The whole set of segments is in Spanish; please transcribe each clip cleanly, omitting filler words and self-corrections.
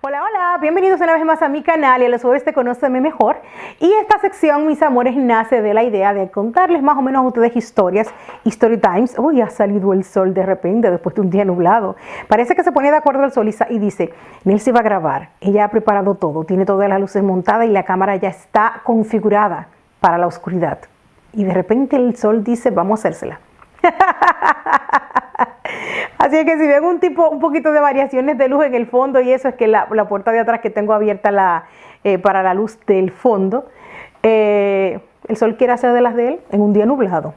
Hola, hola, bienvenidos una vez más a mi canal y a los jueves de Conóceme Mejor. Y esta sección, mis amores, nace de la idea de contarles más o menos a ustedes historias, story times. Uy, ha salido el sol de repente después de un día nublado. Parece que se pone de acuerdo el sol y dice, Nelcy va a grabar. Ella ha preparado todo, tiene todas las luces montadas y la cámara ya está configurada para la oscuridad. Y de repente el sol dice, vamos a hacérsela. Así que si ven un poquito de variaciones de luz en el fondo, y eso es que la puerta de atrás que tengo abierta para la luz del fondo, el sol quiere hacer de las de él en un día nublado.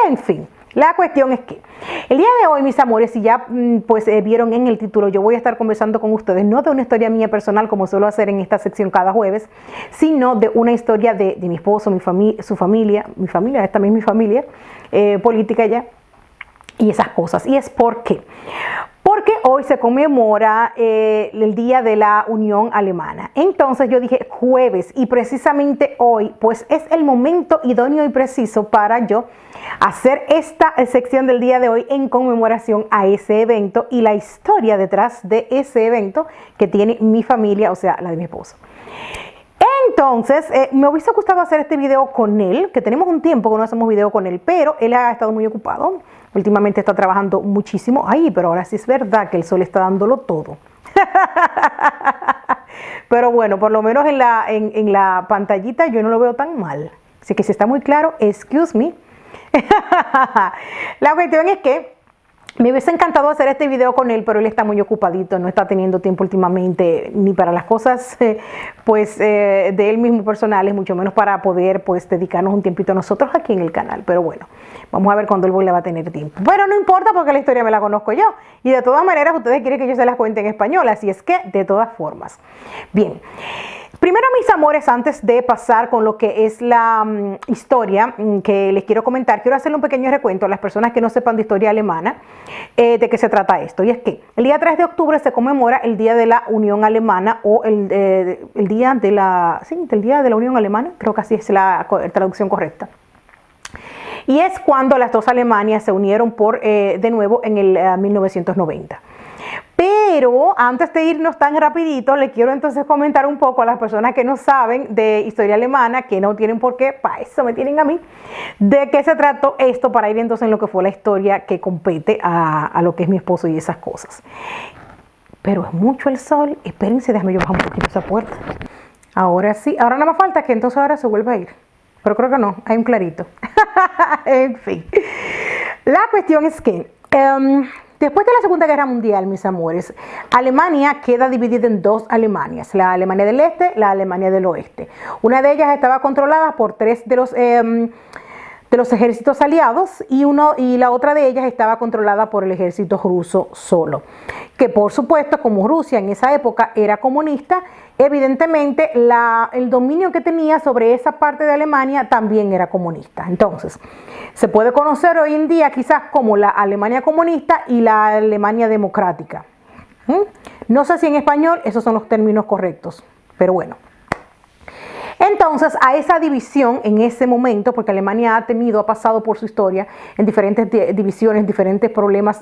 En fin, la cuestión es que el día de hoy, mis amores, si ya vieron en el título, yo voy a estar conversando con ustedes, no de una historia mía personal como suelo hacer en esta sección cada jueves, sino de una historia de mi esposo, su familia, esta también es mi familia, política ya, y esas cosas. Y es porque hoy se conmemora el Día de la Unión Alemana. Entonces yo dije jueves, y precisamente hoy pues es el momento idóneo y preciso para yo hacer esta sección del día de hoy en conmemoración a ese evento y la historia detrás de ese evento que tiene mi familia, o sea, la de mi esposo. Entonces, me hubiese gustado hacer este video con él, que tenemos un tiempo que no hacemos video con él, pero él ha estado muy ocupado. Últimamente está trabajando muchísimo. Ay, pero ahora sí es verdad que el sol está dándolo todo. Pero bueno, por lo menos en la pantallita yo no lo veo tan mal. Así que si está muy claro, excuse me. La cuestión es que me hubiese encantado hacer este video con él, pero él está muy ocupadito, no está teniendo tiempo últimamente ni para las cosas de él mismo personales, mucho menos para poder dedicarnos un tiempito a nosotros aquí en el canal. Pero bueno, vamos a ver cuándo él va a tener tiempo. Pero no importa porque la historia me la conozco yo. Y de todas maneras ustedes quieren que yo se las cuente en español, así es que de todas formas. Bien. Primero, mis amores, antes de pasar con lo que es la historia que les quiero comentar, quiero hacerle un pequeño recuento a las personas que no sepan de historia alemana, de qué se trata esto. Y es que el día 3 de octubre se conmemora el Día de la Unión Alemana o el Día de del Día de la Unión Alemana, creo que así es la traducción correcta. Y es cuando las dos Alemanias se unieron de nuevo en el 1990. Pero antes de irnos tan rapidito, les quiero entonces comentar un poco a las personas que no saben de historia alemana, que no tienen por qué, para eso me tienen a mí, de qué se trató esto, para ir entonces en lo que fue la historia que compete a lo que es mi esposo y esas cosas. Pero es mucho el sol. Espérense, déjame yo bajar un poquito esa puerta. Ahora sí, ahora nada más falta que entonces ahora se vuelva a ir. Pero creo que no, hay un clarito. En fin, la cuestión es que después de la Segunda Guerra Mundial, mis amores, Alemania queda dividida en dos Alemanias, la Alemania del Este, la Alemania del Oeste. Una de ellas estaba controlada por tres de los ejércitos aliados y la otra de ellas estaba controlada por el ejército ruso solo. Que por supuesto, como Rusia en esa época era comunista, evidentemente el dominio que tenía sobre esa parte de Alemania también era comunista. Entonces, se puede conocer hoy en día quizás como la Alemania comunista y la Alemania democrática. No sé si en español esos son los términos correctos, pero bueno. Entonces, a esa división en ese momento, porque Alemania ha pasado por su historia en diferentes divisiones, diferentes problemas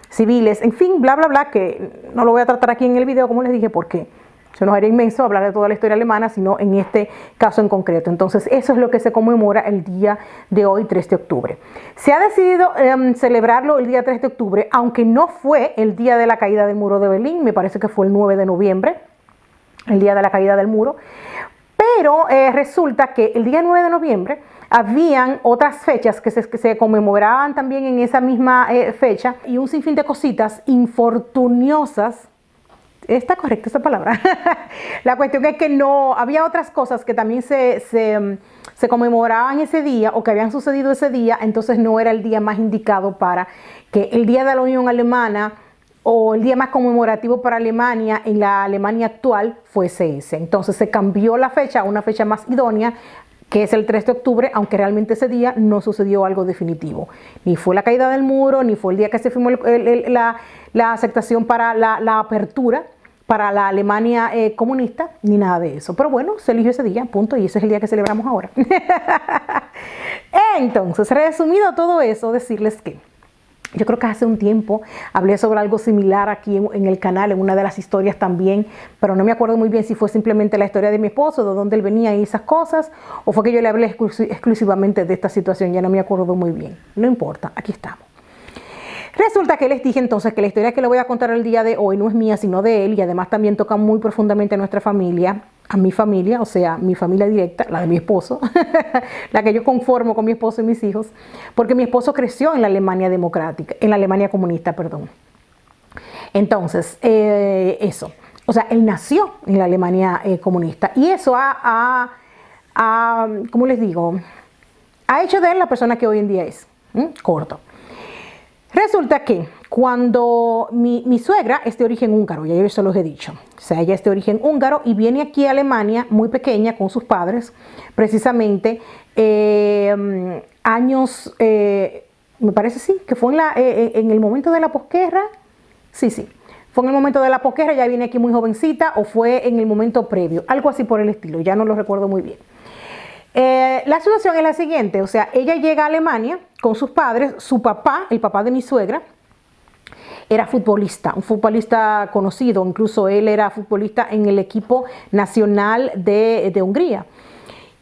civiles, en fin, bla, bla, bla, que no lo voy a tratar aquí en el video, como les dije, porque se nos haría inmenso hablar de toda la historia alemana, sino en este caso en concreto. Entonces, eso es lo que se conmemora el día de hoy, 3 de octubre. Se ha decidido celebrarlo el día 3 de octubre, aunque no fue el día de la caída del muro de Berlín, me parece que fue el 9 de noviembre, el día de la caída del muro. Pero resulta que el día 9 de noviembre habían otras fechas que se conmemoraban también en esa misma fecha y un sinfín de cositas infortuniosas. ¿Está correcta esa palabra? La cuestión es que no, había otras cosas que también se conmemoraban ese día o que habían sucedido ese día, entonces no era el día más indicado para que el Día de la Unión Alemana o el día más conmemorativo para Alemania en la Alemania actual fuese ese. Entonces se cambió la fecha a una fecha más idónea, que es el 3 de octubre, aunque realmente ese día no sucedió algo definitivo. Ni fue la caída del muro, ni fue el día que se firmó la aceptación para la apertura para la Alemania comunista, ni nada de eso. Pero bueno, se eligió ese día, punto, y ese es el día que celebramos ahora. Entonces, resumido todo eso, decirles que Yo creo que hace un tiempo hablé sobre algo similar aquí en el canal, en una de las historias también, pero no me acuerdo muy bien si fue simplemente la historia de mi esposo, de dónde él venía y esas cosas, o fue que yo le hablé exclusivamente de esta situación, ya no me acuerdo muy bien. No importa, aquí estamos. Resulta que les dije entonces que la historia que le voy a contar el día de hoy no es mía, sino de él, y además también toca muy profundamente a nuestra familia, a mi familia, o sea, mi familia directa, la de mi esposo, la que yo conformo con mi esposo y mis hijos, porque mi esposo creció en la Alemania democrática, en la Alemania comunista, perdón. Entonces, eso, o sea, él nació en la Alemania comunista, y eso ¿cómo les digo? Ha hecho de él la persona que hoy en día es. Corto. Resulta que cuando mi suegra es de origen húngaro, ya yo eso los he dicho, o sea, ella es de origen húngaro y viene aquí a Alemania muy pequeña con sus padres, precisamente años, me parece sí, que fue en el momento de la posguerra, sí, fue en el momento de la posguerra, ya viene aquí muy jovencita, o fue en el momento previo, algo así por el estilo, ya no lo recuerdo muy bien. La situación es la siguiente, o sea, ella llega a Alemania con sus padres, su papá, el papá de mi suegra, era futbolista, un futbolista conocido, incluso él era futbolista en el equipo nacional de Hungría.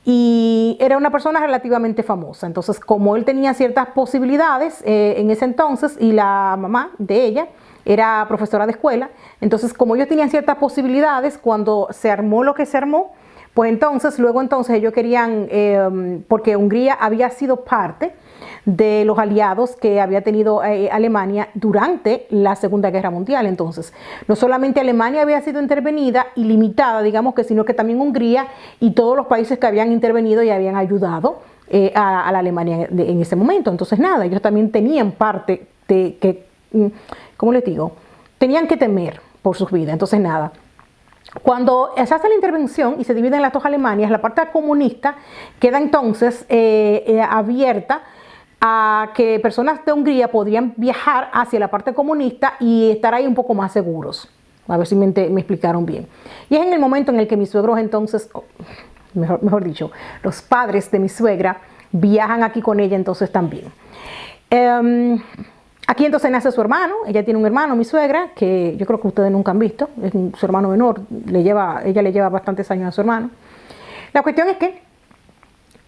Y era una persona relativamente famosa, entonces como él tenía ciertas posibilidades en ese entonces y la mamá de ella era profesora de escuela, entonces como ellos tenían ciertas posibilidades, cuando se armó lo que se armó, pues entonces, ellos querían, porque Hungría había sido parte de los aliados que había tenido Alemania durante la Segunda Guerra Mundial. Entonces, no solamente Alemania había sido intervenida y limitada, digamos que, sino que también Hungría y todos los países que habían intervenido y habían ayudado a la Alemania en ese momento. Entonces, nada, ellos también tenían parte de que, ¿cómo les digo? Tenían que temer por sus vidas. Entonces, nada. Cuando se hace la intervención y se dividen las dos Alemanias, la parte comunista queda entonces abierta a que personas de Hungría podrían viajar hacia la parte comunista y estar ahí un poco más seguros. A ver si me explicaron bien. Y es en el momento en el que mis suegros entonces, mejor dicho, los padres de mi suegra viajan aquí con ella entonces también. Aquí entonces nace su hermano, ella tiene un hermano, mi suegra, que yo creo que ustedes nunca han visto, es su hermano menor, ella le lleva bastantes años a su hermano. La cuestión es que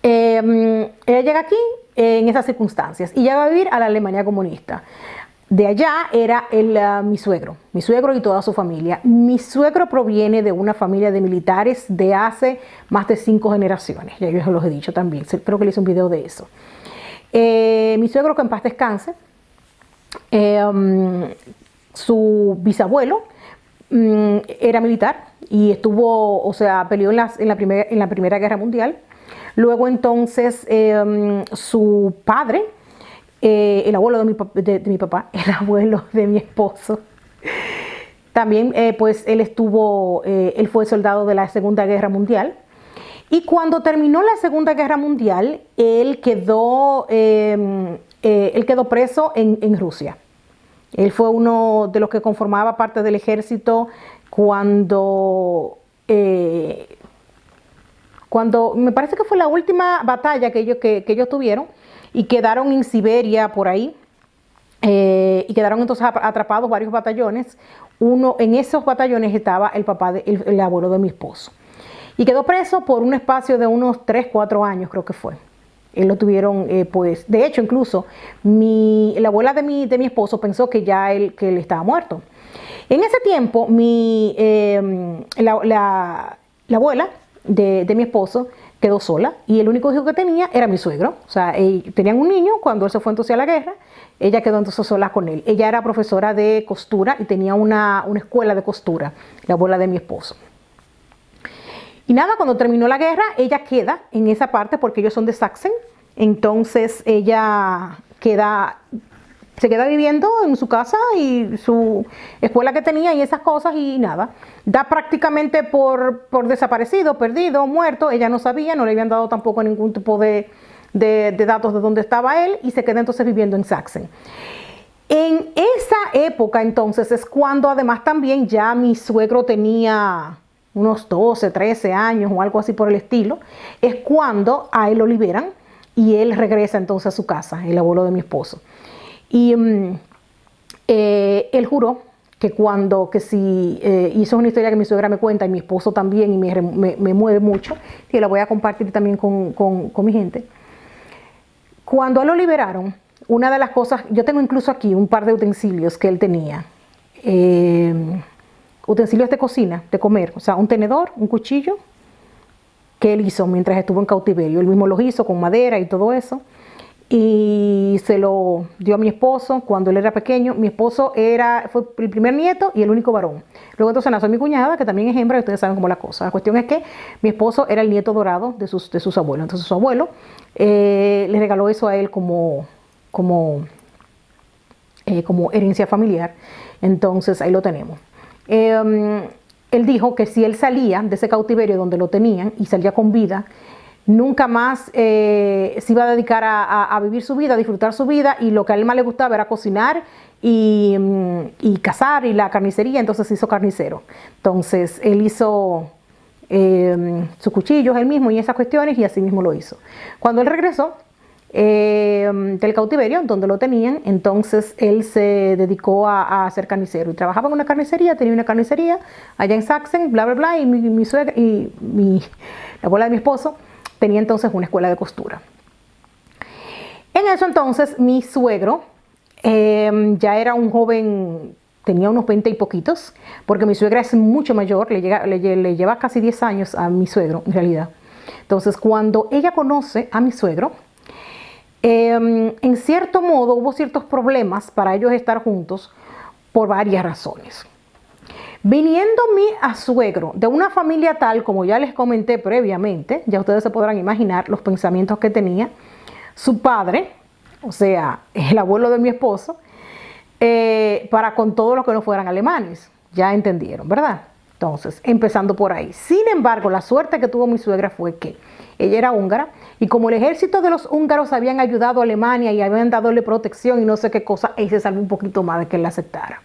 ella llega aquí en esas circunstancias y ya va a vivir a la Alemania comunista. De allá era mi suegro y toda su familia. Mi suegro proviene de una familia de militares de hace más de 5 generaciones, ya yo se los he dicho también, creo que le hice un video de eso. Mi suegro, que en paz descanse, su bisabuelo era militar y estuvo, o sea, peleó en la Primera Guerra Mundial. Luego entonces su padre, el abuelo de mi papá, el abuelo de mi esposo, también pues él fue soldado de la Segunda Guerra Mundial. Y cuando terminó la Segunda Guerra Mundial, él quedó preso en Rusia. Él fue uno de los que conformaba parte del ejército cuando me parece que fue la última batalla que ellos tuvieron y quedaron en Siberia por ahí. Y quedaron entonces atrapados varios batallones. En esos batallones estaba el abuelo de mi esposo. Y quedó preso por un espacio de unos 3-4 años, creo que fue. Él lo tuvieron, pues, de hecho, incluso, la abuela de mi esposo pensó que él estaba muerto. En ese tiempo, la abuela de mi esposo quedó sola y el único hijo que tenía era mi suegro. O sea, tenían un niño cuando él se fue entonces a la guerra. Ella quedó entonces sola con él. Ella era profesora de costura y tenía una escuela de costura, la abuela de mi esposo. Y nada, cuando terminó la guerra, ella queda en esa parte porque ellos son de Sachsen. Entonces ella se queda viviendo en su casa y su escuela que tenía y esas cosas y nada. Da prácticamente por desaparecido, perdido, muerto. Ella no sabía, no le habían dado tampoco ningún tipo de datos de dónde estaba él y se queda entonces viviendo en Sachsen. En esa época entonces es cuando además también ya mi suegro tenía unos 12, 13 años o algo así por el estilo, es cuando a él lo liberan y él regresa entonces a su casa, el abuelo de mi esposo. Y él juró que y eso es una historia que mi suegra me cuenta y mi esposo también y me mueve mucho, y la voy a compartir también con mi gente. Cuando a él lo liberaron, una de las cosas, yo tengo incluso aquí un par de utensilios que él tenía, utensilios de cocina, de comer, o sea, un tenedor, un cuchillo, que él hizo mientras estuvo en cautiverio. Él mismo los hizo con madera y todo eso, y se lo dio a mi esposo cuando él era pequeño. Mi esposo fue el primer nieto y el único varón. Luego entonces nació mi cuñada, que también es hembra, y ustedes saben cómo es la cosa. La cuestión es que mi esposo era el nieto dorado de sus abuelos. Entonces su abuelo le regaló eso a él como herencia familiar. Entonces ahí lo tenemos. Él dijo que si él salía de ese cautiverio donde lo tenían y salía con vida, nunca más se iba a dedicar a vivir su vida, a disfrutar su vida, y lo que a él más le gustaba era cocinar y cazar y la carnicería. Entonces se hizo carnicero. Entonces él hizo sus cuchillos él mismo y esas cuestiones, y así mismo lo hizo. Cuando él regresó del cautiverio donde lo tenían, entonces él se dedicó a ser carnicero y trabajaba en una carnicería, tenía una carnicería allá en Sachsen, bla bla bla, y mi suegra y la abuela de mi esposo tenía entonces una escuela de costura. En eso entonces mi suegro ya era un joven, tenía unos 20 y poquitos, porque mi suegra es mucho mayor, le lleva casi 10 años a mi suegro en realidad. Entonces cuando ella conoce a mi suegro, en cierto modo hubo ciertos problemas para ellos estar juntos por varias razones. Viniendo a suegro de una familia tal, como ya les comenté previamente, ya ustedes se podrán imaginar los pensamientos que tenía su padre, o sea, el abuelo de mi esposo, para con todos los que no fueran alemanes. Ya entendieron, ¿verdad? Entonces, empezando por ahí. Sin embargo, la suerte que tuvo mi suegra fue que ella era húngara, y como el ejército de los húngaros habían ayudado a Alemania y habían dadole protección y no sé qué cosa, él se salvó un poquito más de que él la aceptara.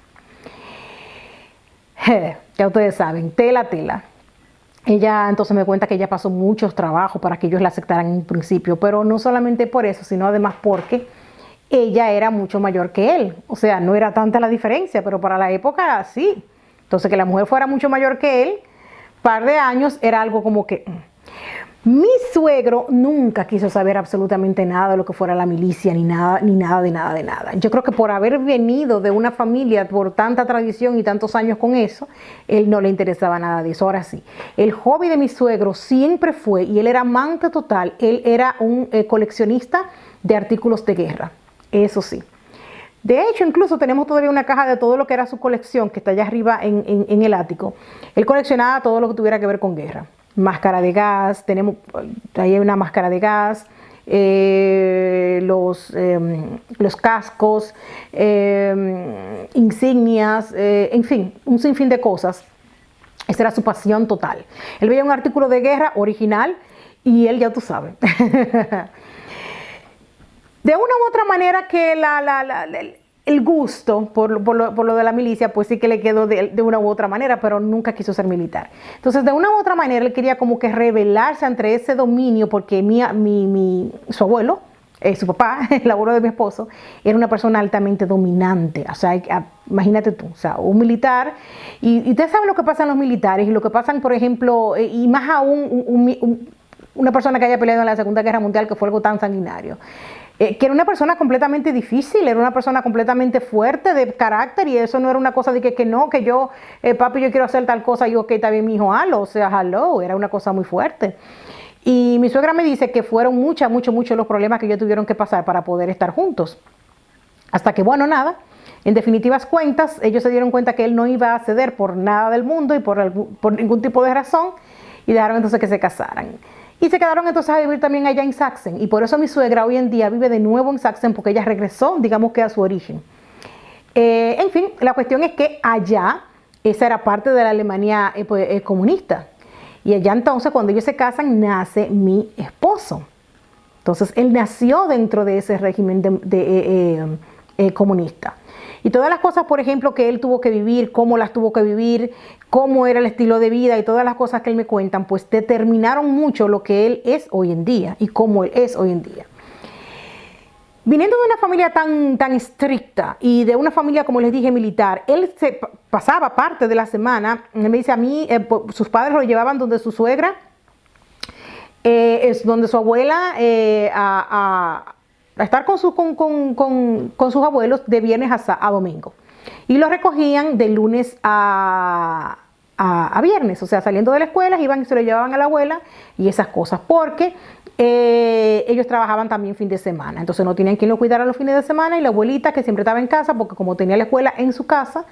Ya ustedes saben, tela. Ella entonces me cuenta que ella pasó muchos trabajos para que ellos la aceptaran en un principio, pero no solamente por eso, sino además porque ella era mucho mayor que él. O sea, no era tanta la diferencia, pero para la época sí. Entonces que la mujer fuera mucho mayor que él, par de años, era algo como que... Mi suegro nunca quiso saber absolutamente nada de lo que fuera la milicia, ni nada de nada. Yo creo que por haber venido de una familia por tanta tradición y tantos años con eso, él no le interesaba nada de eso. Ahora sí, el hobby de mi suegro siempre fue, y él era amante total, él era un coleccionista de artículos de guerra, eso sí. De hecho, incluso tenemos todavía una caja de todo lo que era su colección, que está allá arriba en el ático. Él coleccionaba todo lo que tuviera que ver con guerra. Máscara de gas, ahí hay una máscara de gas, los cascos, insignias, en fin, un sinfín de cosas. Esa era su pasión total. Él veía un artículo de guerra original y él, ya tú sabes. De una u otra manera que el gusto por lo de la milicia, pues sí que le quedó de una u otra manera, pero nunca quiso ser militar. Entonces, de una u otra manera, él quería como que rebelarse ante ese dominio, porque su abuelo, su papá, el abuelo de mi esposo, era una persona altamente dominante. O sea, imagínate tú, o sea, un militar, y ustedes saben lo que pasa en los militares, y lo que pasan, por ejemplo, y más aún una persona que haya peleado en la Segunda Guerra Mundial, que fue algo tan sanguinario. Que era una persona completamente difícil, era una persona completamente fuerte de carácter, y eso no era una cosa de que no, que yo, papi, yo quiero hacer tal cosa, y ok, está bien, mi hijo, hazlo, o sea, hello, era una cosa muy fuerte. Y mi suegra me dice que fueron muchos los problemas que ellos tuvieron que pasar para poder estar juntos. Hasta que, bueno, nada, en definitivas cuentas, ellos se dieron cuenta que él no iba a ceder por nada del mundo y por ningún tipo de razón, y dejaron entonces que se casaran. Y se quedaron entonces a vivir también allá en Sachsen. Y por eso mi suegra hoy en día vive de nuevo en Sachsen, porque ella regresó, digamos que a su origen. En fin, la cuestión es que allá, esa era parte de la Alemania comunista. Y allá entonces, cuando ellos se casan, nace mi esposo. Entonces, él nació dentro de ese régimen comunista. Y todas las cosas, por ejemplo, que él tuvo que vivir, cómo las tuvo que vivir, cómo era el estilo de vida y todas las cosas que él me cuentan, pues determinaron mucho lo que él es hoy en día y cómo él es hoy en día. Viniendo de una familia tan estricta y de una familia, como les dije, militar, él se pasaba parte de la semana, me dice a mí, sus padres lo llevaban donde su suegra, es donde su abuela, a estar con sus abuelos de viernes a domingo. Y lo recogían de lunes a viernes, o sea, saliendo de la escuela, iban y se lo llevaban a la abuela y esas cosas, porque ellos trabajaban también fin de semana, entonces no tenían quien lo cuidara los fines de semana, y la abuelita, que siempre estaba en casa, porque como tenía la escuela en su casa,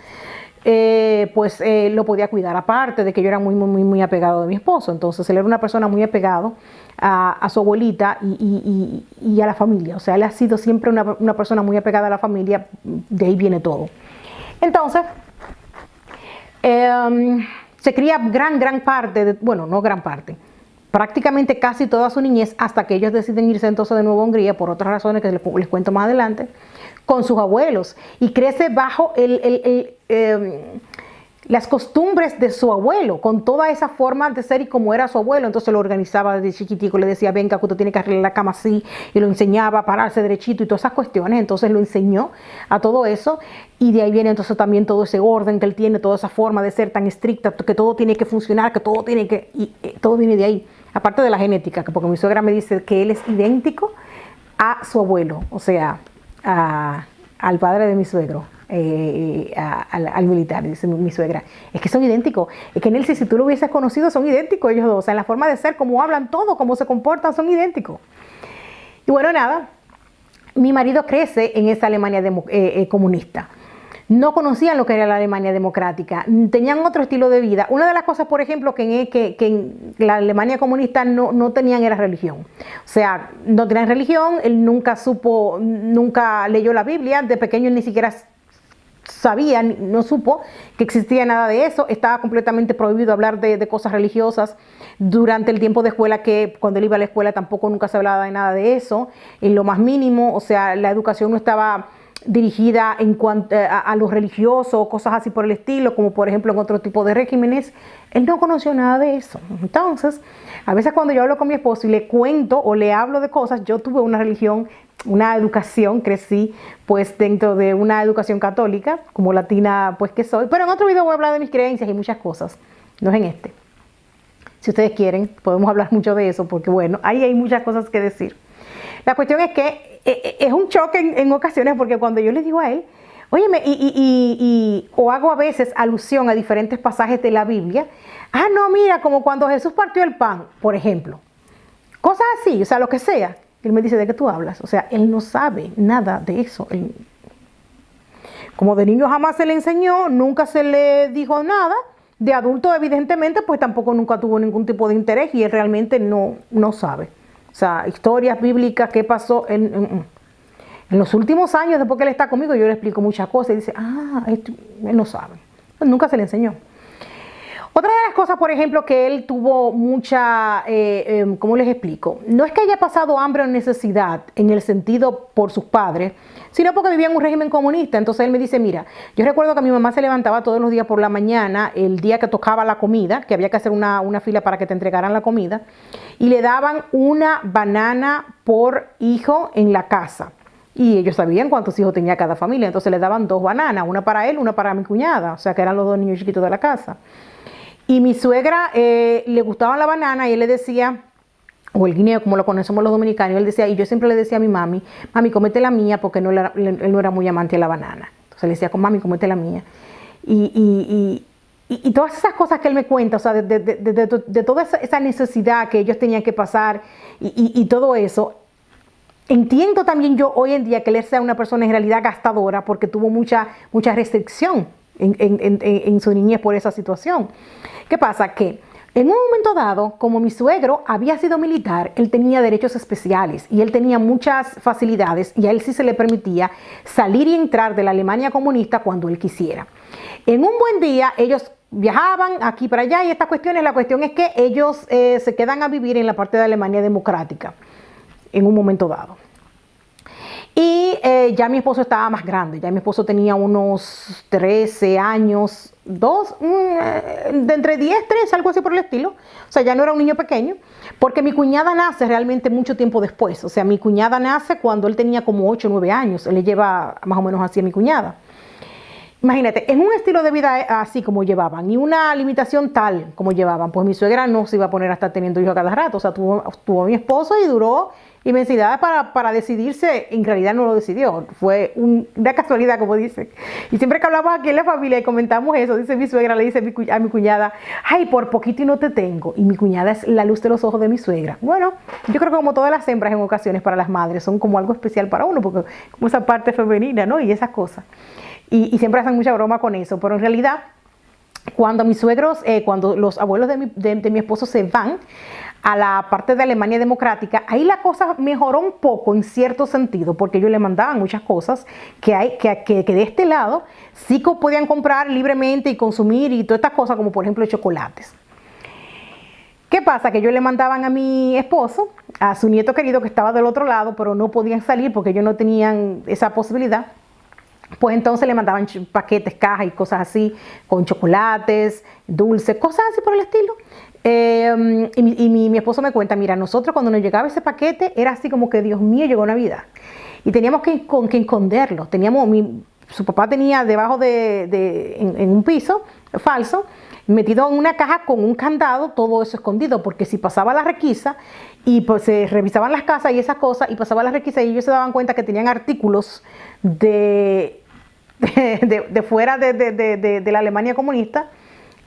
pues lo podía cuidar, aparte de que yo era muy apegado de mi esposo. Entonces él era una persona muy apegado a su abuelita y a la familia, o sea, él ha sido siempre una persona muy apegada a la familia, de ahí viene todo. Entonces se cría gran parte, bueno, no gran parte, prácticamente casi toda su niñez, hasta que ellos deciden irse entonces de nuevo a Hungría, por otras razones que les cuento más adelante, con sus abuelos, y crece bajo las costumbres de su abuelo, con toda esa forma de ser y como era su abuelo. Entonces lo organizaba desde chiquitico, le decía, venga, que usted tiene que arreglar la cama así, y lo enseñaba a pararse derechito y todas esas cuestiones. Entonces lo enseñó a todo eso, y de ahí viene entonces también todo ese orden que él tiene, toda esa forma de ser tan estricta, que todo tiene que funcionar, que todo tiene que, y todo viene de ahí, aparte de la genética, porque mi suegra me dice que él es idéntico a su abuelo, o sea, al padre de mi suegro, al militar, dice mi suegra. Es que son idénticos. Es que Nelcy, si tú lo hubieses conocido, son idénticos ellos dos. O sea, en la forma de ser, cómo hablan, todo, cómo se comportan, son idénticos. Y bueno, nada, mi marido crece en esa Alemania comunista. No conocían lo que era la Alemania democrática, tenían otro estilo de vida. Una de las cosas, por ejemplo, que en la Alemania comunista no tenían era religión. O sea, no tenían religión, él nunca leyó la Biblia, de pequeño él ni siquiera sabía, no supo que existía nada de eso. Estaba completamente prohibido hablar de cosas religiosas durante el tiempo de escuela, que cuando él iba a la escuela tampoco nunca se hablaba de nada de eso, en lo más mínimo. O sea, la educación no estaba dirigida en cuanto a lo religioso, cosas así por el estilo, como por ejemplo en otro tipo de regímenes. Él no conoció nada de eso. Entonces, a veces cuando yo hablo con mi esposo y le cuento o le hablo de cosas, yo tuve una religión, una educación, crecí pues dentro de una educación católica, como latina pues que soy, pero en otro video voy a hablar de mis creencias y muchas cosas, no es en este. Si ustedes quieren, podemos hablar mucho de eso, porque bueno, ahí hay muchas cosas que decir. La cuestión es que es un choque en ocasiones, porque cuando yo le digo a él, óyeme, o hago a veces alusión a diferentes pasajes de la Biblia, no, mira, como cuando Jesús partió el pan, por ejemplo, cosas así, o sea, lo que sea. Él me dice, ¿de qué tú hablas? O sea, él no sabe nada de eso. Como de niño jamás se le enseñó, nunca se le dijo nada. De adulto, evidentemente, pues tampoco nunca tuvo ningún tipo de interés, y él realmente no sabe. O sea, historias bíblicas, qué pasó en los últimos años, después que él está conmigo, yo le explico muchas cosas y dice, él no sabe. Nunca se le enseñó. Otra de las cosas, por ejemplo, que él tuvo mucha, ¿cómo les explico? No es que haya pasado hambre o necesidad en el sentido por sus padres, sino porque vivía en un régimen comunista. Entonces él me dice, mira, yo recuerdo que mi mamá se levantaba todos los días por la mañana, el día que tocaba la comida, que había que hacer una fila para que te entregaran la comida, y le daban una banana por hijo en la casa. Y ellos sabían cuántos hijos tenía cada familia, entonces le daban 2 bananas, una para él, una para mi cuñada, o sea que eran los 2 niños chiquitos de la casa. Y mi suegra le gustaba la banana, y él le decía, o el guineo, como lo conocemos los dominicanos, él decía, y yo siempre le decía a mi mami, cómete la mía, porque él no era muy amante de la banana. Entonces le decía, mami, cómete la mía. Y todas esas cosas que él me cuenta, o sea, de toda esa necesidad que ellos tenían que pasar y todo eso. Entiendo también yo hoy en día que él sea una persona en realidad gastadora, porque tuvo mucha restricción en su niñez por esa situación. ¿Qué pasa? Que en un momento dado, como mi suegro había sido militar, él tenía derechos especiales y él tenía muchas facilidades, y a él sí se le permitía salir y entrar de la Alemania comunista cuando él quisiera. En un buen día ellos viajaban aquí para allá y estas cuestiones. La cuestión es que ellos se quedan a vivir en la parte de Alemania democrática en un momento dado. Y ya mi esposo estaba más grande, ya mi esposo tenía unos 13 años, de entre 10, 13, algo así por el estilo. O sea, ya no era un niño pequeño, porque mi cuñada nace realmente mucho tiempo después. O sea, mi cuñada nace cuando él tenía como 8 o 9 años. Él le lleva más o menos así a mi cuñada. Imagínate, en un estilo de vida así como llevaban y una limitación tal como llevaban, pues mi suegra no se iba a poner a estar teniendo hijos a cada rato. O sea, tuvo a mi esposo y duró inmensidad para decidirse. En realidad no lo decidió, fue una casualidad, como dicen. Y siempre que hablamos aquí en la familia y comentamos eso, dice mi suegra, le dice a mi cuñada, ay, por poquito y no te tengo. Y mi cuñada es la luz de los ojos de mi suegra. Bueno, yo creo que como todas las hembras en ocasiones para las madres son como algo especial para uno, porque como esa parte femenina, ¿no? Y esas cosas. Y siempre hacen mucha broma con eso, pero en realidad cuando mis suegros, cuando los abuelos de mi esposo se van a la parte de Alemania democrática, ahí la cosa mejoró un poco en cierto sentido, porque ellos le mandaban muchas cosas que de este lado sí podían comprar libremente y consumir y todas estas cosas, como por ejemplo chocolates. ¿Qué pasa? Que ellos le mandaban a mi esposo, a su nieto querido que estaba del otro lado, pero no podían salir porque ellos no tenían esa posibilidad. Pues entonces le mandaban paquetes, cajas y cosas así, con chocolates, dulces, cosas así por el estilo. Y mi esposo me cuenta, mira, nosotros cuando nos llegaba ese paquete era así como que, Dios mío, llegó Navidad. Y teníamos que esconderlo. Su papá tenía debajo en un piso falso, metido en una caja con un candado, todo eso escondido, porque si pasaba la requisa y pues se revisaban las casas y esas cosas, y pasaba la requisa y ellos se daban cuenta que tenían artículos de fuera de la Alemania comunista,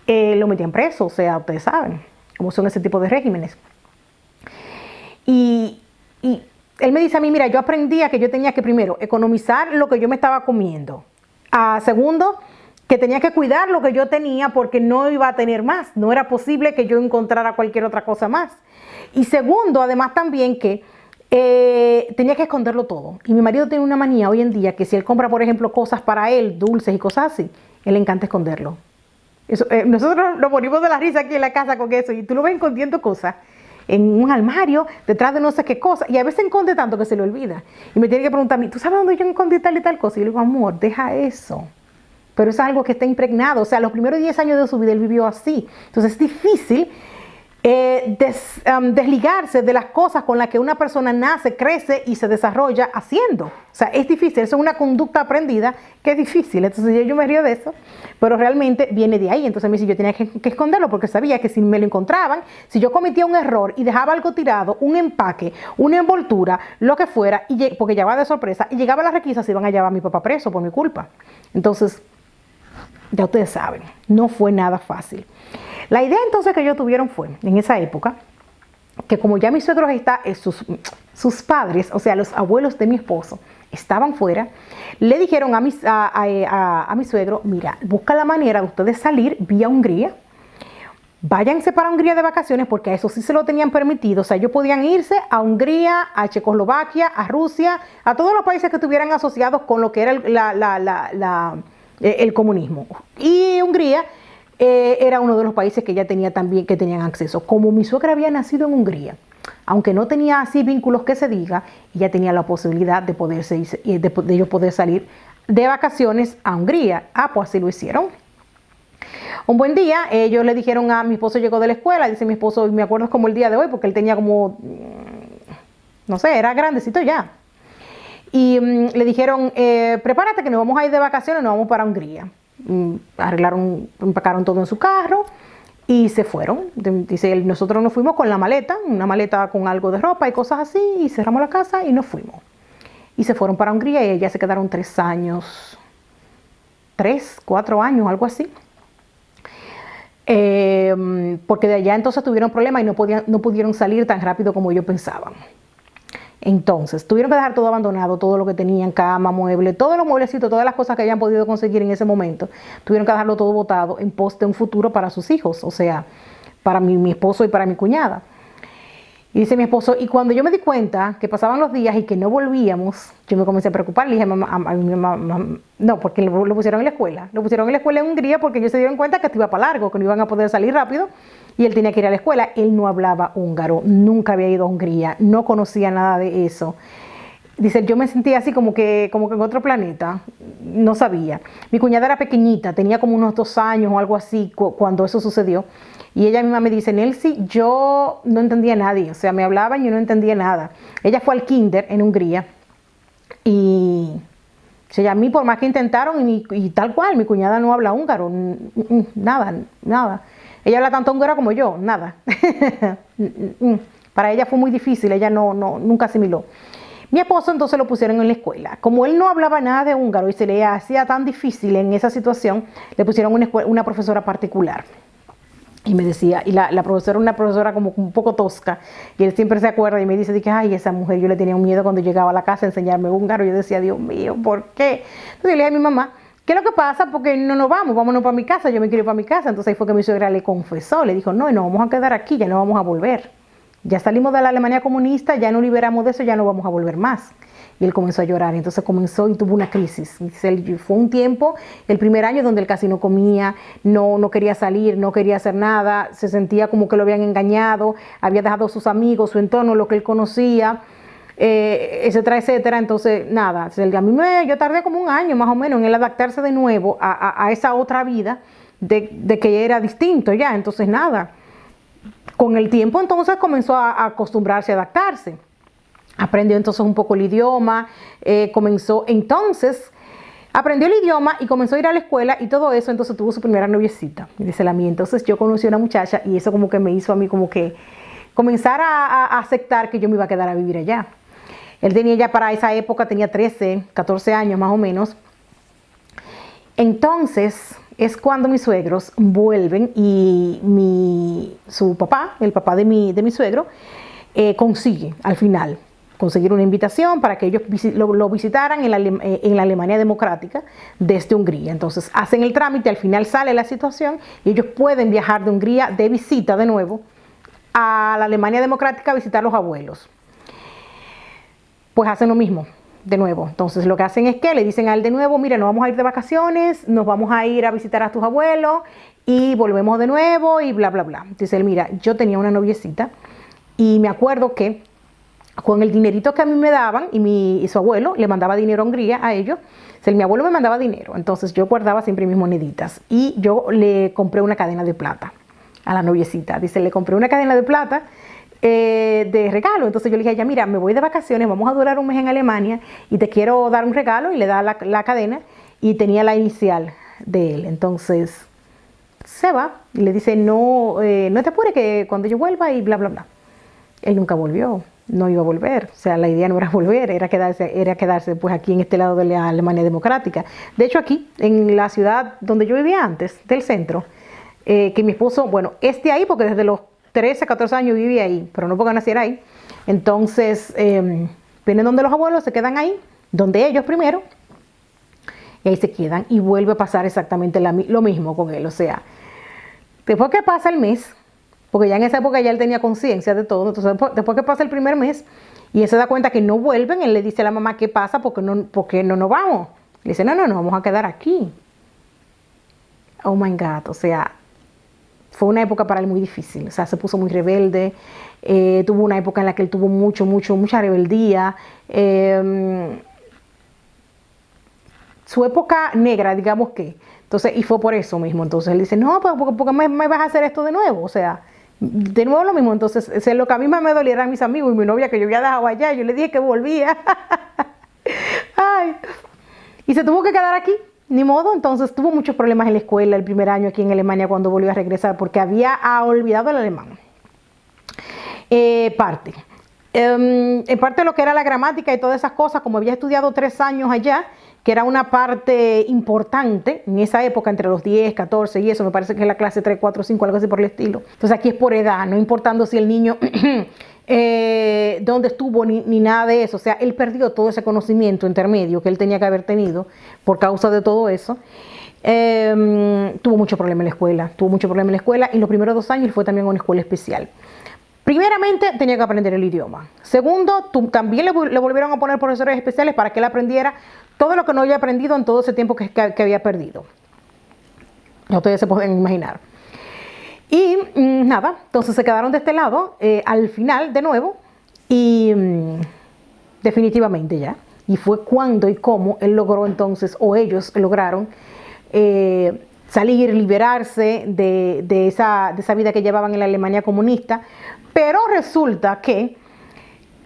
lo metían preso. O sea, ustedes saben cómo son ese tipo de regímenes. Y él me dice a mí, mira, yo aprendí a que yo tenía que primero economizar lo que yo me estaba comiendo. Segundo, que tenía que cuidar lo que yo tenía porque no iba a tener más. No era posible que yo encontrara cualquier otra cosa más. Y segundo, además también que tenía que esconderlo todo. Y mi marido tiene una manía hoy en día que si él compra, por ejemplo, cosas para él, dulces y cosas así, él le encanta esconderlo. Eso, nosotros nos morimos de la risa aquí en la casa con eso. Y tú lo ves escondiendo cosas en un armario, detrás de no sé qué cosa. Y a veces esconde tanto que se le olvida. Y me tiene que preguntar a mí, ¿tú sabes dónde yo escondí tal y tal cosa? Y yo le digo, amor, deja eso. Pero es algo que está impregnado. O sea, los primeros 10 años de su vida él vivió así. Entonces es difícil desligarse de las cosas con las que una persona nace, crece y se desarrolla haciendo. O sea, es difícil, eso es una conducta aprendida que es difícil. Entonces yo me río de eso, pero realmente viene de ahí. Entonces me dice, yo tenía que esconderlo porque sabía que si me lo encontraban, si yo cometía un error y dejaba algo tirado, un empaque, una envoltura, lo que fuera, porque llegaba de sorpresa, y llegaba a la requisa, se iban a llevar a mi papá preso por mi culpa. Entonces, ya ustedes saben, no fue nada fácil. La idea entonces que ellos tuvieron fue, en esa época, que como ya mis suegros sus padres, o sea, los abuelos de mi esposo, estaban fuera, le dijeron a mi suegro, mira, busca la manera de ustedes salir vía Hungría, váyanse para Hungría de vacaciones, porque a eso sí se lo tenían permitido. O sea, ellos podían irse a Hungría, a Checoslovaquia, a Rusia, a todos los países que estuvieran asociados con lo que era el comunismo. Y Hungría era uno de los países que ya tenía también, que tenían acceso. Como mi suegra había nacido en Hungría, aunque no tenía así vínculos que se diga, ella tenía la posibilidad de ellos poder salir de vacaciones a Hungría. Pues así lo hicieron. Un buen día, ellos le dijeron mi esposo llegó de la escuela, dice mi esposo, y me acuerdo como el día de hoy, porque él tenía como, no sé, era grandecito ya. Y le dijeron, prepárate que nos vamos a ir de vacaciones, nos vamos para Hungría. Empacaron todo en su carro y se fueron. Dice él, nosotros nos fuimos con la maleta, una maleta con algo de ropa y cosas así, y cerramos la casa y nos fuimos. Y se fueron para Hungría y ella se quedaron 3 años, 3, 4 años, algo así. Porque de allá entonces tuvieron problemas y no pudieron salir tan rápido como ellos pensaban. Entonces, tuvieron que dejar todo abandonado, todo lo que tenían, cama, mueble, todos los mueblecitos, todas las cosas que hayan podido conseguir en ese momento, tuvieron que dejarlo todo botado en pos de un futuro para sus hijos, o sea, para mi esposo y para mi cuñada. Y dice mi esposo, y cuando yo me di cuenta que pasaban los días y que no volvíamos, yo me comencé a preocupar. Le dije a mi mamá, no, porque lo pusieron en la escuela. Lo pusieron en la escuela en Hungría porque ellos se dieron cuenta que esto iba para largo, que no iban a poder salir rápido y él tenía que ir a la escuela. Él no hablaba húngaro, nunca había ido a Hungría, no conocía nada de eso. Dice, yo me sentía así como que en otro planeta, no sabía. Mi cuñada era pequeñita, tenía como unos 2 años o algo así cuando eso sucedió. Y ella misma me dice, Nelcy, yo no entendía a nadie, o sea, me hablaban y yo no entendía nada. Ella fue al kinder en Hungría y o sea, a mí por más que intentaron y tal cual, mi cuñada no habla húngaro, nada, nada. Ella habla tanto húngaro como yo, nada. Para ella fue muy difícil, ella nunca asimiló. Mi esposo entonces lo pusieron en la escuela. Como él no hablaba nada de húngaro y se le hacía tan difícil en esa situación, le pusieron una profesora particular. Y me decía, y la profesora, una profesora como un poco tosca, y él siempre se acuerda y me dice, que ay, esa mujer, yo le tenía un miedo cuando llegaba a la casa a enseñarme húngaro. Yo decía, Dios mío, ¿por qué? Entonces yo le dije a mi mamá, ¿qué es lo que pasa? Porque no nos vamos, vámonos para mi casa, yo me quiero ir para mi casa. Entonces ahí fue que mi suegra le confesó, le dijo, no, nos vamos a quedar aquí, ya no vamos a volver. Ya salimos de la Alemania comunista, ya no liberamos de eso, ya no vamos a volver más. Y él comenzó a llorar, entonces comenzó y tuvo una crisis. Fue un tiempo, el primer año, donde él casi no comía, no quería salir, no quería hacer nada, se sentía como que lo habían engañado, había dejado a sus amigos, su entorno, lo que él conocía, etcétera, etcétera. Entonces, nada, yo tardé como un año más o menos en él adaptarse de nuevo a esa otra vida de que era distinto ya. Entonces, nada. Con el tiempo entonces comenzó a acostumbrarse, a adaptarse. Aprendió entonces un poco el idioma, aprendió el idioma y comenzó a ir a la escuela y todo eso. Entonces tuvo su primera noviecita, dice la mía. Entonces yo conocí a una muchacha y eso como que me hizo a mí como que comenzar a aceptar que yo me iba a quedar a vivir allá. Él tenía ya para esa época, tenía 13, 14 años más o menos. Entonces es cuando mis suegros vuelven y su papá, el papá de mi suegro, consigue al final conseguir una invitación para que ellos lo visitaran en la Alemania democrática desde Hungría. Entonces hacen el trámite, al final sale la situación y ellos pueden viajar de Hungría de visita de nuevo a la Alemania democrática a visitar a los abuelos. Pues hacen lo mismo de nuevo. Entonces lo que hacen es que le dicen a él de nuevo, mira, nos vamos a ir de vacaciones, nos vamos a ir a visitar a tus abuelos y volvemos de nuevo y bla, bla, bla. Dice él, mira, yo tenía una noviecita y me acuerdo que con el dinerito que a mí me daban y su abuelo le mandaba dinero a Hungría a ellos, mi abuelo me mandaba dinero, entonces yo guardaba siempre mis moneditas y yo le compré una cadena de plata a la noviecita. Dice, le compré una cadena de plata de regalo. Entonces yo le dije a ella, mira, me voy de vacaciones, vamos a durar un mes en Alemania y te quiero dar un regalo, y le da la cadena y tenía la inicial de él. Entonces se va y le dice, no te apures que cuando yo vuelva y bla, bla, bla. Él nunca volvió, no iba a volver, o sea, la idea no era volver, era quedarse pues aquí en este lado de la Alemania democrática. De hecho aquí, en la ciudad donde yo vivía antes, del centro, que mi esposo, bueno, ahí porque desde los 13, 14 años vivía ahí, pero no porque naciera ahí. Entonces, vienen donde los abuelos, se quedan ahí, donde ellos primero, y ahí se quedan y vuelve a pasar exactamente lo mismo con él. O sea, después que pasa el mes, porque ya en esa época ya él tenía conciencia de todo, entonces después que pasa el primer mes y él se da cuenta que no vuelven, él le dice a la mamá, ¿qué pasa? ¿Por qué no nos vamos? Le dice, no, vamos a quedar aquí. Oh my God, o sea, fue una época para él muy difícil, o sea, se puso muy rebelde, tuvo una época en la que él tuvo mucha rebeldía, su época negra, digamos que, entonces, y fue por eso mismo. Entonces él dice, no, pues ¿por qué me vas a hacer esto de nuevo? O sea, de nuevo lo mismo. Entonces, lo que a mí más me dolía eran mis amigos y mi novia, que yo había dejado allá, yo le dije que volvía. Ay. Y se tuvo que quedar aquí, ni modo. Entonces tuvo muchos problemas en la escuela el primer año aquí en Alemania cuando volvió a regresar, porque había olvidado el alemán. En parte de lo que era la gramática y todas esas cosas, como había estudiado 3 años allá, que era una parte importante en esa época, entre los 10, 14 y eso, me parece que es la clase 3, 4, 5, algo así por el estilo. Entonces aquí es por edad, no importando si el niño dónde estuvo ni nada de eso. O sea, él perdió todo ese conocimiento intermedio que él tenía que haber tenido por causa de todo eso. Tuvo mucho problema en la escuela, y los primeros 2 años fue también a una escuela especial. Primeramente tenía que aprender el idioma. Segundo, también le volvieron a poner profesores especiales para que él aprendiera todo lo que no había aprendido en todo ese tiempo que había perdido. Ustedes se pueden imaginar. Y nada, entonces se quedaron de este lado al final de nuevo y definitivamente ya. Y fue cuando y cómo él logró entonces, o ellos lograron salir, liberarse de esa vida que llevaban en la Alemania comunista. Pero resulta que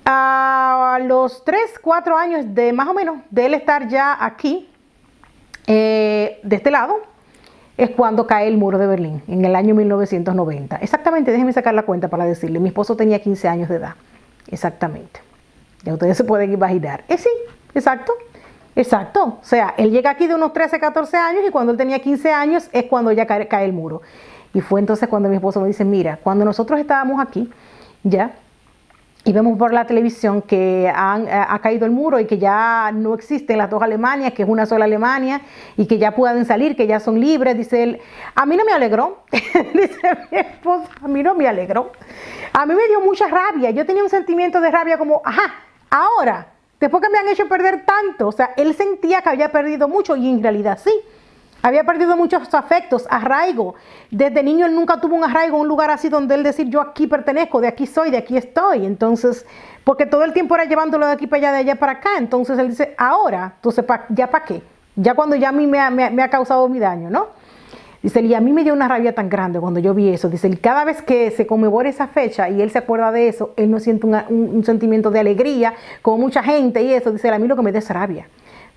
a los 3, 4 años de más o menos de él estar ya aquí, de este lado, es cuando cae el muro de Berlín, en el año 1990. Exactamente, déjenme sacar la cuenta para decirle, mi esposo tenía 15 años de edad, exactamente. Ya ustedes se pueden imaginar. Sí, exacto, exacto. O sea, él llega aquí de unos 13, 14 años y cuando él tenía 15 años es cuando ya cae el muro. Y fue entonces cuando mi esposo me dice, mira, cuando nosotros estábamos aquí, ya, y vemos por la televisión que ha caído el muro y que ya no existen las dos Alemanias, que es una sola Alemania y que ya pueden salir, que ya son libres, dice él. A mí no me alegró, dice mi esposo, a mí no me alegró. A mí me dio mucha rabia, yo tenía un sentimiento de rabia como, ajá, ahora, después que me han hecho perder tanto, o sea, él sentía que había perdido mucho y en realidad sí. Había perdido muchos afectos, arraigo. Desde niño él nunca tuvo un arraigo, un lugar así donde él decir yo aquí pertenezco, de aquí soy, de aquí estoy. Entonces, porque todo el tiempo era llevándolo de aquí para allá, de allá para acá. Entonces él dice, ahora, entonces, ¿ya para qué? Ya cuando ya a mí me ha causado mi daño, ¿no? Dice, y a mí me dio una rabia tan grande cuando yo vi eso. Dice, y cada vez que se conmemora esa fecha y él se acuerda de eso, él no siente un sentimiento de alegría, como mucha gente y eso. Dice, a mí lo que me da es rabia.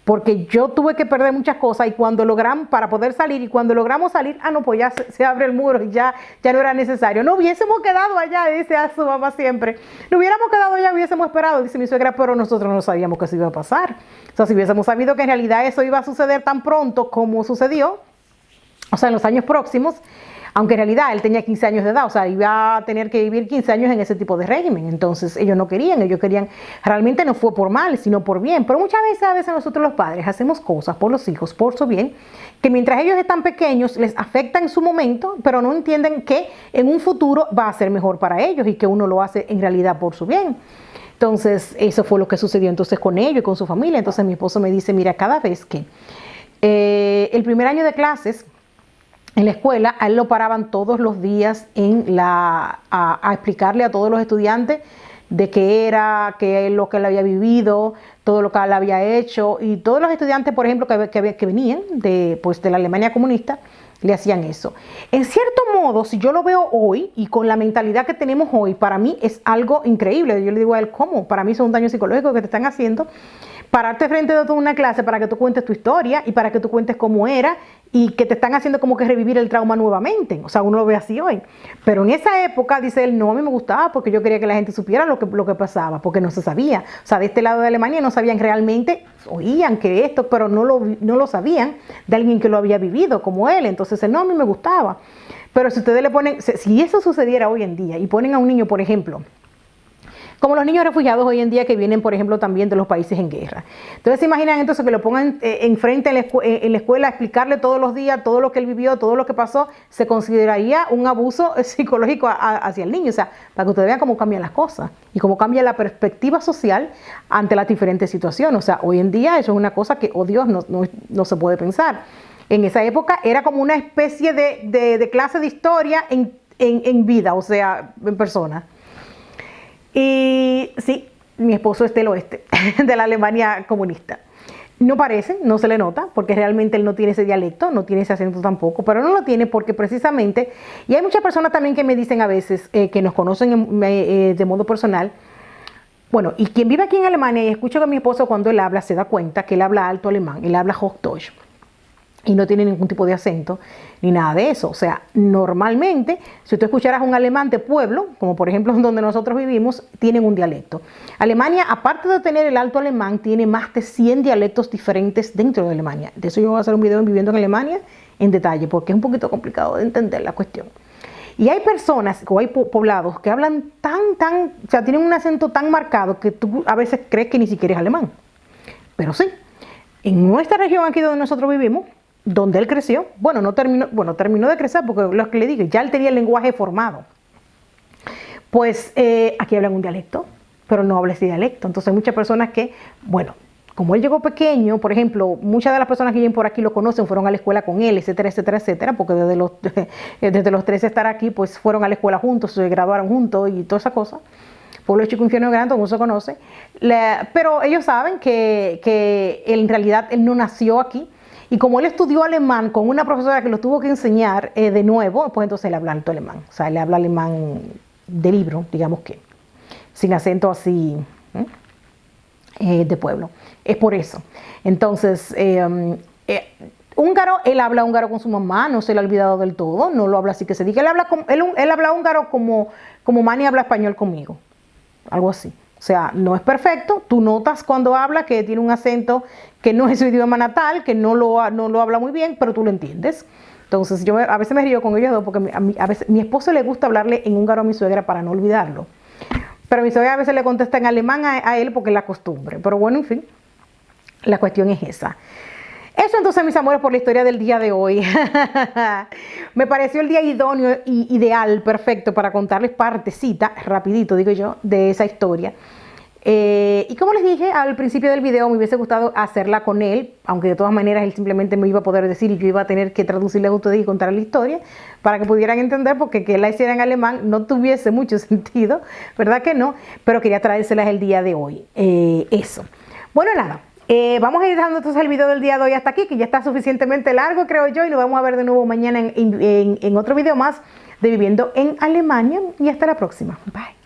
Porque yo tuve que perder muchas cosas y cuando logramos, para poder salir, y cuando logramos salir, no, pues ya se abre el muro y ya no era necesario. No hubiésemos quedado allá, dice a su mamá siempre. No hubiéramos quedado allá, hubiésemos esperado, dice mi suegra, pero nosotros no sabíamos que eso iba a pasar. O sea, si hubiésemos sabido que en realidad eso iba a suceder tan pronto como sucedió, o sea, en los años próximos, aunque en realidad él tenía 15 años de edad, o sea, iba a tener que vivir 15 años en ese tipo de régimen. Entonces ellos querían, realmente no fue por mal, sino por bien. Pero muchas veces nosotros los padres hacemos cosas por los hijos, por su bien, que mientras ellos están pequeños les afecta en su momento, pero no entienden que en un futuro va a ser mejor para ellos y que uno lo hace en realidad por su bien. Entonces eso fue lo que sucedió entonces con ellos y con su familia. Entonces mi esposo me dice, mira, cada vez que el primer año de clases, en la escuela, a él lo paraban todos los días a explicarle a todos los estudiantes de qué era, qué es lo que él había vivido, todo lo que él había hecho. Y todos los estudiantes, por ejemplo, que venían de la Alemania comunista, le hacían eso. En cierto modo, si yo lo veo hoy y con la mentalidad que tenemos hoy, para mí es algo increíble. Yo le digo a él, ¿cómo? Para mí es un daño psicológico que te están haciendo. Pararte frente de toda una clase para que tú cuentes tu historia y para que tú cuentes cómo era y que te están haciendo como que revivir el trauma nuevamente. O sea, uno lo ve así hoy. Pero en esa época, dice él, no, a mí me gustaba porque yo quería que la gente supiera lo que pasaba, porque no se sabía. O sea, de este lado de Alemania no sabían realmente, oían que esto, pero no lo sabían de alguien que lo había vivido como él. Entonces, no, a mí me gustaba. Pero si ustedes le ponen, si eso sucediera hoy en día y ponen a un niño, por ejemplo, como los niños refugiados hoy en día que vienen, por ejemplo, también de los países en guerra. Entonces, se imaginan entonces que lo pongan enfrente en la escuela a explicarle todos los días todo lo que él vivió, todo lo que pasó, se consideraría un abuso psicológico hacia el niño. O sea, para que ustedes vean cómo cambian las cosas y cómo cambia la perspectiva social ante las diferentes situaciones. O sea, hoy en día eso es una cosa que, oh Dios, no se puede pensar. En esa época era como una especie de clase de historia en vida, o sea, en persona. Y sí, mi esposo es del oeste, de la Alemania comunista. No parece, no se le nota, porque realmente él no tiene ese dialecto, no tiene ese acento tampoco, pero no lo tiene porque precisamente, y hay muchas personas también que me dicen a veces, que nos conocen de modo personal, bueno, y quien vive aquí en Alemania y escucha que mi esposo cuando él habla se da cuenta que él habla alto alemán, él habla Hochdeutsch. Y no tiene ningún tipo de acento ni nada de eso. O sea, normalmente, si tú escucharas un alemán de pueblo, como por ejemplo donde nosotros vivimos, tienen un dialecto. Alemania, aparte de tener el alto alemán, tiene más de 100 dialectos diferentes dentro de Alemania. De eso yo voy a hacer un video en Viviendo en Alemania en detalle, porque es un poquito complicado de entender la cuestión. Y hay personas, o hay poblados, que hablan o sea, tienen un acento tan marcado que tú a veces crees que ni siquiera es alemán. Pero sí, en nuestra región aquí donde nosotros vivimos, donde él creció, terminó de crecer porque lo que le digo, ya él tenía el lenguaje formado. Pues aquí hablan un dialecto, pero no habla ese dialecto. Entonces hay muchas personas que, como él llegó pequeño, por ejemplo, muchas de las personas que viven por aquí lo conocen, fueron a la escuela con él, etcétera, etcétera, etcétera, porque desde los 13 estar aquí, pues fueron a la escuela juntos, se graduaron juntos y toda esa cosa. Pueblo Chico Infierno Grande, todo el mundo se conoce. Pero ellos saben que en realidad él no nació aquí. Y como él estudió alemán con una profesora que lo tuvo que enseñar de nuevo, pues entonces él habla alto alemán. O sea, él habla alemán de libro, digamos que, sin acento así de pueblo. Es por eso. Entonces, húngaro, él habla húngaro con su mamá, no se le ha olvidado del todo, no lo habla así que se diga. Él habla húngaro como Manny habla español conmigo, algo así. O sea, no es perfecto, tú notas cuando habla que tiene un acento que no es su idioma natal, que no lo habla muy bien, pero tú lo entiendes. Entonces, yo a veces me río con ellos dos porque a veces mi esposo le gusta hablarle en húngaro a mi suegra para no olvidarlo. Pero mi suegra a veces le contesta en alemán a él porque es la costumbre. Pero bueno, en fin, la cuestión es esa. Eso entonces, mis amores, por la historia del día de hoy. Me pareció el día idóneo y ideal, perfecto, para contarles partecita, rapidito digo yo, de esa historia. Y como les dije al principio del video, me hubiese gustado hacerla con él, aunque de todas maneras él simplemente me iba a poder decir y yo iba a tener que traducirle a ustedes y contar la historia para que pudieran entender, porque que la hiciera en alemán no tuviese mucho sentido, ¿verdad que no? Pero quería traérselas el día de hoy. Eso. Bueno, nada. Vamos a ir dejando entonces el video del día de hoy hasta aquí, que ya está suficientemente largo, creo yo, y nos vamos a ver de nuevo mañana en otro video más de Viviendo en Alemania. Y hasta la próxima. Bye.